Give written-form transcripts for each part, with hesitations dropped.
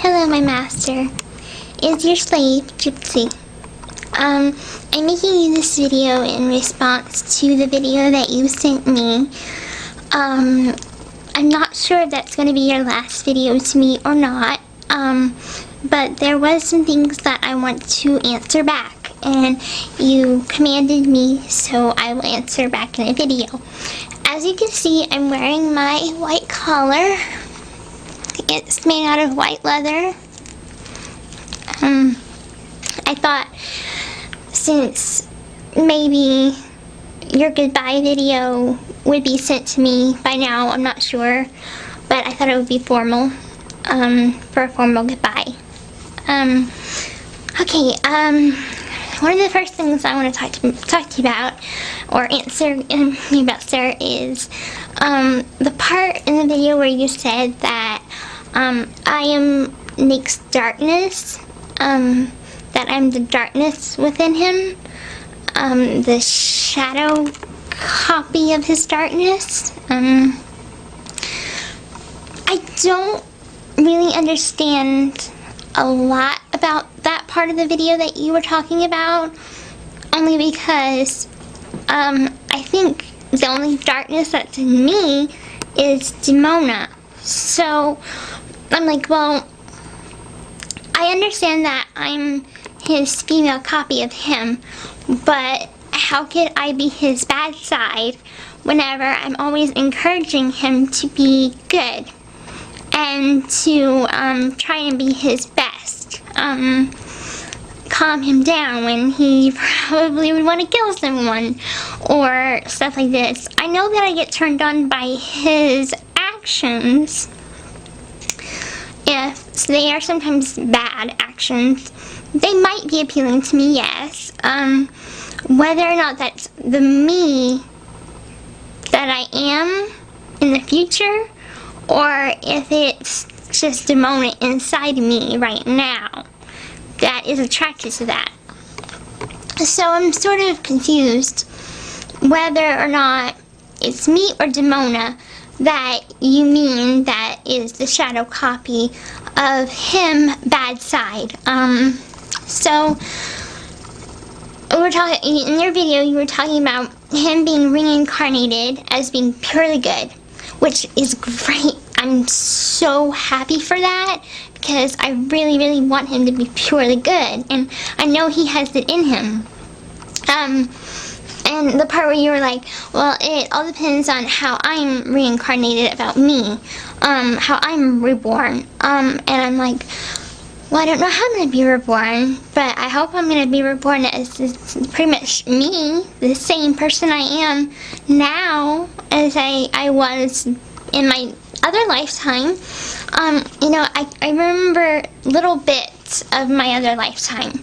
Hello, my master. Is your slave, Gypsy. I'm making you this video in response to the video that you sent me. I'm not sure if that's going to be your last video to me or not, but there was some things that I want to answer back, and you commanded me, so I will answer back in a video. As you can see, I'm wearing my white collar. It's made out of white leather. I thought, since maybe your goodbye video would be sent to me by now, I'm not sure, but I thought it would be formal, for a formal goodbye. Okay, one of the first things I want to talk to you about, or answer me about, sir, is, the part in the video where you said that, I am Nick's darkness, that I'm the darkness within him, the shadow copy of his darkness. I don't really understand a lot about that part of the video that you were talking about, only because I think the only darkness that's in me is Demona. So I'm like, well, I understand that I'm his female copy of him, but how could I be his bad side whenever I'm always encouraging him to be good and to try and be his best, calm him down when he probably would want to kill someone or stuff like this. I know that I get turned on by his actions, if they are sometimes bad actions. They might be appealing to me, yes. Whether or not that's the me that I am in the future, or if it's just Demona inside me right now that is attracted to that. So I'm sort of confused whether or not it's me or Demona that you mean that is the shadow copy of him bad side. So we're talking in your video, you were talking about him being reincarnated as being purely good, which is great. I'm so happy for that, because I really, really want him to be purely good, and I know he has it in him. And the part where you were like, well, it all depends on how I'm reincarnated about me, how I'm reborn, and I'm like, well, I don't know how I'm going to be reborn, but I hope I'm going to be reborn as pretty much me, the same person I am now as I was in my other lifetime. You know, I remember little bits of my other lifetime.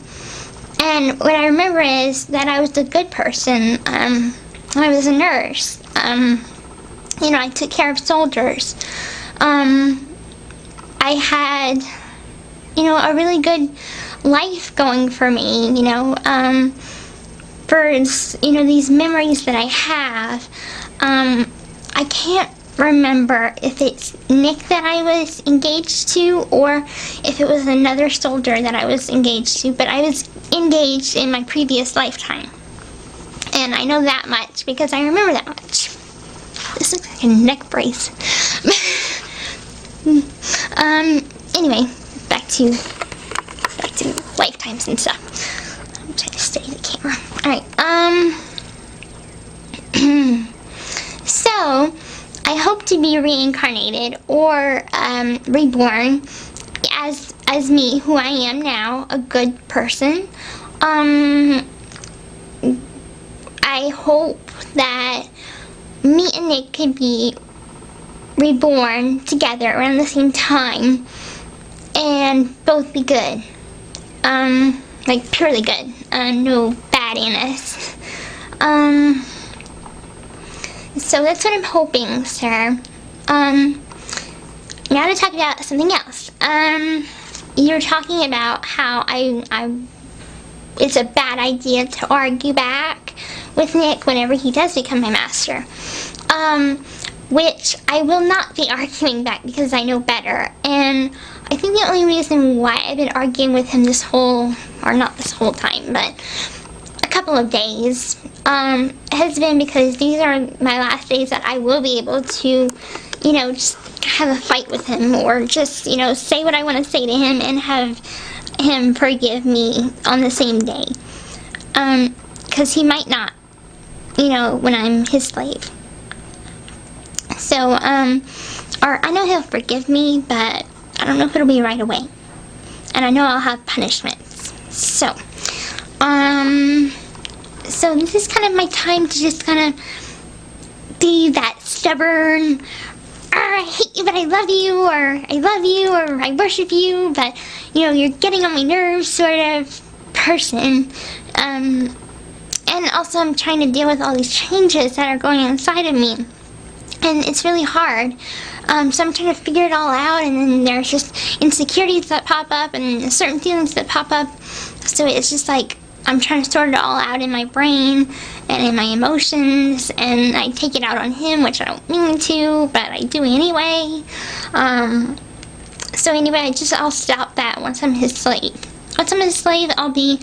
And what I remember is that I was a good person. I was a nurse. You know, I took care of soldiers. I had, you know, a really good life going for me, you know. For, you know, these memories that I have, I can't remember if it's Nick that I was engaged to or if it was another soldier that I was engaged to, but I was engaged in my previous lifetime, and I know that much because I remember that much. This looks like a neck brace. Anyway, back to lifetimes and stuff. I'm trying to steady the camera. Alright, so I hope to be reincarnated or reborn as me, who I am now, a good person. I hope that me and Nick could be reborn together around the same time and both be good. Like purely good. No bad in us. So that's what I'm hoping, sir. Now to talk about something else. You're talking about how it's a bad idea to argue back with Nick whenever he does become my master. which I will not be arguing back because I know better. And I think the only reason why I've been arguing with him this whole, or not this whole time, but a couple of days, has been because these are my last days that I will be able to, you know, just have a fight with him, or just, you know, say what I want to say to him and have him forgive me on the same day. Because he might not, you know, when I'm his slave. So, or I know he'll forgive me, but I don't know if it'll be right away. And I know I'll have punishments. So, so this is kind of my time to just kind of be that stubborn, I hate you but I love you, or I love you, or I worship you, but, you know, you're getting on my nerves sort of person. And also I'm trying to deal with all these changes that are going on inside of me. And it's really hard. So I'm trying to figure it all out, and then there's just insecurities that pop up and certain feelings that pop up. So it's just like I'm trying to sort it all out in my brain and in my emotions, and I take it out on him, which I don't mean to, but I do anyway. So anyway, I'll stop that once I'm his slave. Once I'm his slave, I'll be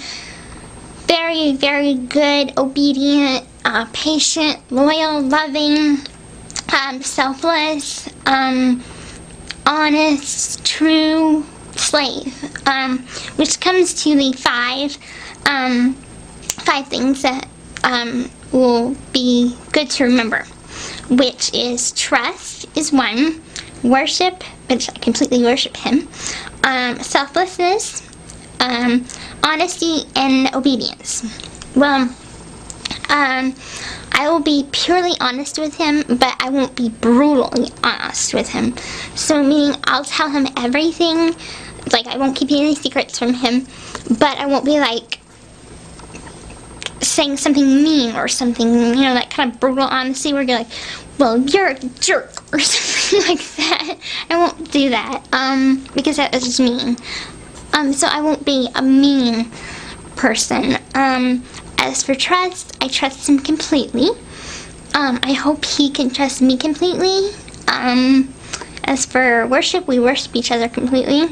very, very good, obedient, patient, loyal, loving, selfless, honest, true slave, which comes to the five things that will be good to remember, which is trust is one, worship, which I completely worship him, selflessness, honesty, and obedience. Well, I will be purely honest with him, but I won't be brutally honest with him. So meaning I'll tell him everything, like I won't keep any secrets from him, but I won't be like saying something mean or something, you know, that kind of brutal honesty where you're like, well, you're a jerk or something like that. I won't do that, because that is just mean. So I won't be a mean person. As for trust, I trust him completely. I hope he can trust me completely. As for worship, we worship each other completely.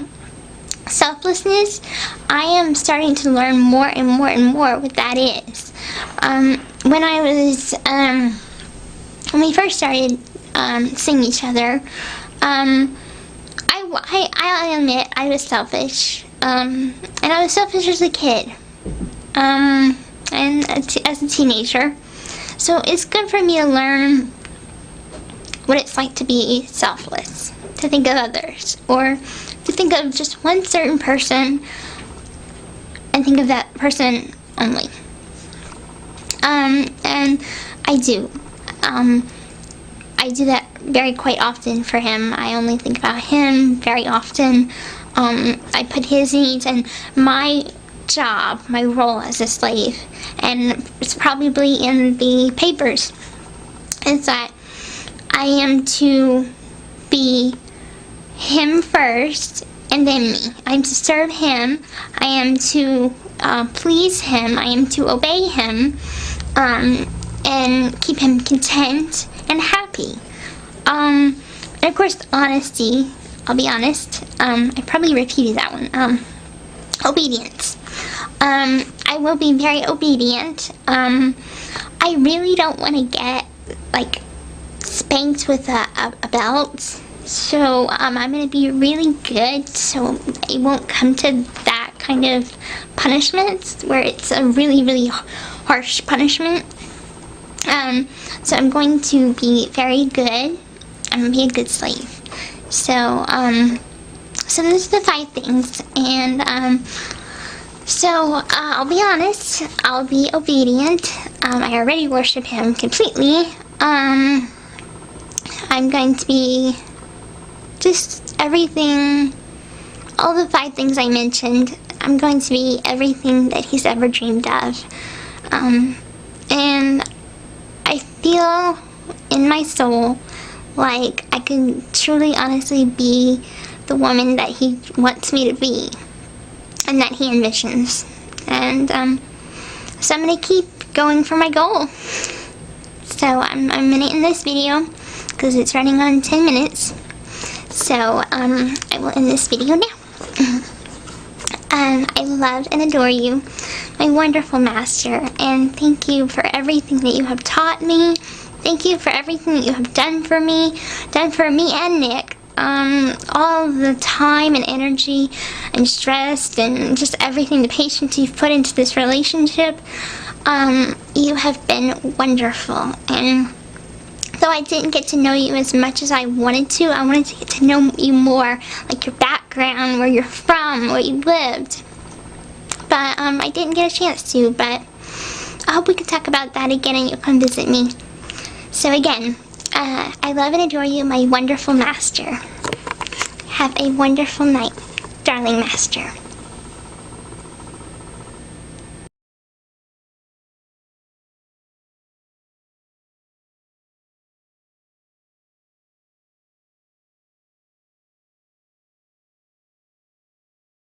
Selflessness, I am starting to learn more and more and more what that is. When we first started seeing each other, I'll admit I was selfish. And I was selfish as a kid. And as a teenager. So it's good for me to learn what it's like to be selfless, to think of others, or to think of just one certain person and think of that person only. And I do. I do that quite often for him. I only think about him very often. I put his needs and my job, my role as a slave, and it's probably in the papers, is that I am to be him first and then me. I'm to serve him. I am to please him. I am to obey him, and keep him content and happy. And of course, honesty. I'll be honest. I probably repeated that one. Obedience. I will be very obedient. I really don't want to get, like, spanked with a belt. So, I'm going to be really good so it won't come to that kind of punishment where it's a really, really harsh punishment. So I'm going to be very good. I'm going to be a good slave. So, so those are the 5 things, and, I'll be honest, I'll be obedient. I already worship him completely. I'm going to be just everything, all the 5 things I mentioned. I'm going to be everything that he's ever dreamed of. And I feel in my soul like I can truly, honestly be the woman that he wants me to be and that he envisions. And so I'm going to keep going for my goal. So I'm going to end this video. because it's running on 10 minutes. So, I will end this video now. I love and adore you, my wonderful master, and thank you for everything that you have taught me. Thank you for everything that you have done for me and Nick. All the time and energy and stress and just everything, the patience you've put into this relationship. You have been wonderful, and though I didn't get to know you as much as I wanted to get to know you more, like your background, where you're from, where you lived. But I didn't get a chance to, but I hope we can talk about that again and you'll come visit me. So again, I love and adore you, my wonderful master. Have a wonderful night, darling master.